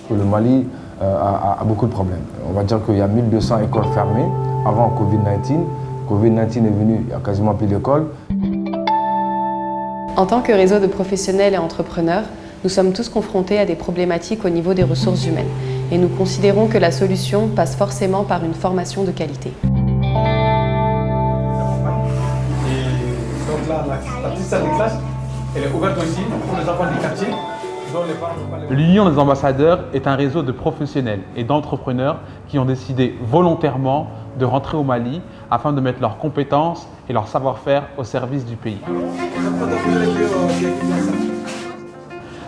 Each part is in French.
que le Mali a beaucoup de problèmes. On va dire qu'il y a 1200 écoles fermées avant Covid-19. Covid-19 est venu, il n'y a quasiment plus d'écoles. En tant que réseau de professionnels et entrepreneurs, nous sommes tous confrontés à des problématiques au niveau des ressources humaines et nous considérons que la solution passe forcément par une formation de qualité. Donc là, la petite salle de classe, elle est ouverte aussi pour les enfants du quartier. L'Union des ambassadeurs est un réseau de professionnels et d'entrepreneurs qui ont décidé volontairement de rentrer au Mali afin de mettre leurs compétences et leur savoir-faire au service du pays.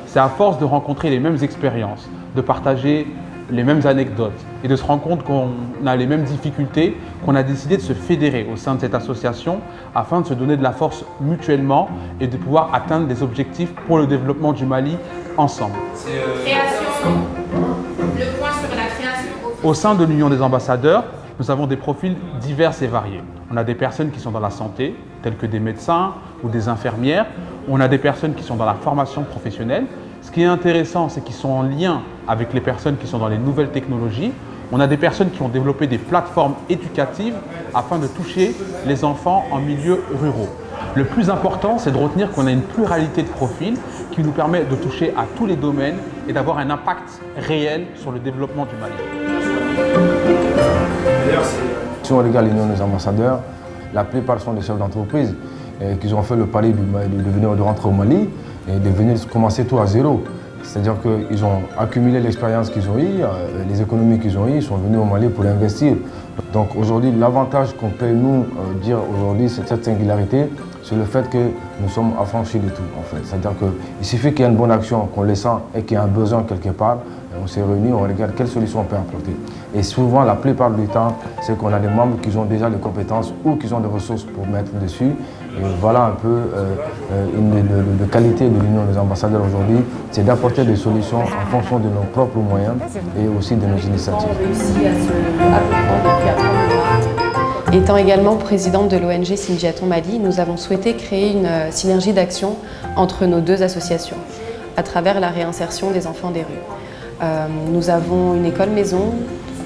C'est à force de rencontrer les mêmes expériences, de partager les mêmes anecdotes et de se rendre compte qu'on a les mêmes difficultés qu'on a décidé de se fédérer au sein de cette association afin de se donner de la force mutuellement et de pouvoir atteindre des objectifs pour le développement du Mali ensemble. Le point sur la création. Au sein de l'Union des ambassadeurs, nous avons des profils divers et variés. On a des personnes qui sont dans la santé, telles que des médecins ou des infirmières. On a des personnes qui sont dans la formation professionnelle. Ce qui est intéressant, c'est qu'ils sont en lien avec les personnes qui sont dans les nouvelles technologies. On a des personnes qui ont développé des plateformes éducatives afin de toucher les enfants en milieux ruraux. Le plus important, c'est de retenir qu'on a une pluralité de profils qui nous permet de toucher à tous les domaines et d'avoir un impact réel sur le développement du Mali. Si on regarde l'Union des ambassadeurs, la plupart sont des chefs d'entreprise qui ont fait le pari de rentrer au Mali et de venir commencer tout à zéro. C'est-à-dire qu'ils ont accumulé l'expérience qu'ils ont eue, les économies qu'ils ont eues, ils sont venus au Mali pour investir. Donc aujourd'hui, l'avantage qu'on peut nous dire aujourd'hui, c'est cette singularité, c'est le fait que nous sommes affranchis de tout en fait. C'est-à-dire qu'il suffit qu'il y ait une bonne action, qu'on le sent et qu'il y a un besoin quelque part, on s'est réunis, on regarde quelle solution on peut apporter. Et souvent, la plupart du temps, c'est qu'on a des membres qui ont déjà les compétences ou qui ont des ressources pour mettre dessus. Et voilà un peu une qualité de l'Union des ambassadeurs aujourd'hui, c'est d'apporter des solutions en fonction de nos propres moyens et aussi de nos initiatives. Étant également présidente de l'ONG Sindiaton Mali, nous avons souhaité créer une synergie d'action entre nos deux associations à travers la réinsertion des enfants des rues. Nous avons une école maison,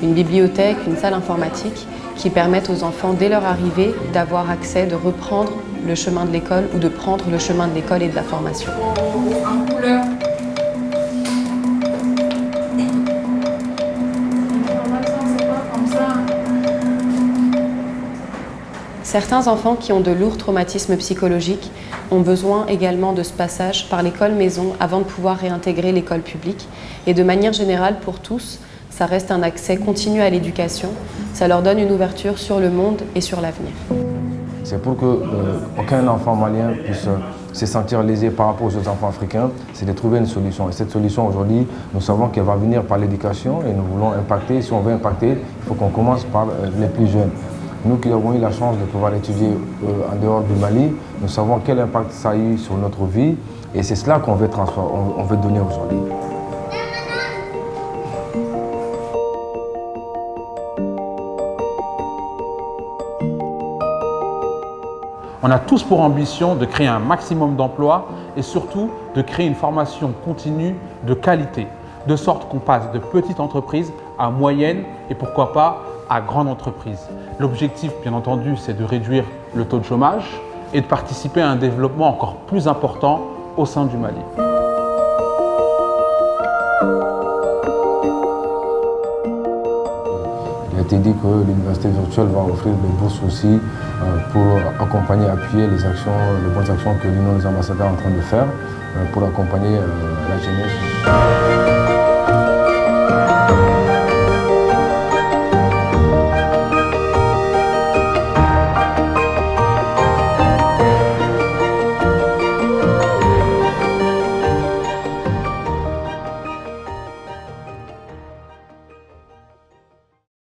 une bibliothèque, une salle informatique qui permettent aux enfants, dès leur arrivée, d'avoir accès, de reprendre le chemin de l'école ou de prendre le chemin de l'école et de la formation. En couleur. Certains enfants qui ont de lourds traumatismes psychologiques ont besoin également de ce passage par l'école maison avant de pouvoir réintégrer l'école publique. Et de manière générale, pour tous, ça reste un accès continu à l'éducation. Ça leur donne une ouverture sur le monde et sur l'avenir. C'est pour qu'aucun enfant malien puisse se sentir lésé par rapport aux autres enfants africains, c'est de trouver une solution. Et cette solution, aujourd'hui, nous savons qu'elle va venir par l'éducation et nous voulons impacter. Si on veut impacter, il faut qu'on commence par les plus jeunes. Nous qui avons eu la chance de pouvoir étudier en dehors du Mali, nous savons quel impact ça a eu sur notre vie et c'est cela qu'on veut transformer, on veut donner aujourd'hui. On a tous pour ambition de créer un maximum d'emplois et surtout de créer une formation continue de qualité, de sorte qu'on passe de petites entreprises à moyennes et pourquoi pas à grandes entreprises. L'objectif, bien entendu, c'est de réduire le taux de chômage et de participer à un développement encore plus important au sein du Mali. Il a été dit que l'université virtuelle va offrir des bourses aussi pour accompagner, appuyer les bonnes actions que l'Union des ambassadeurs est en train de faire pour accompagner la jeunesse.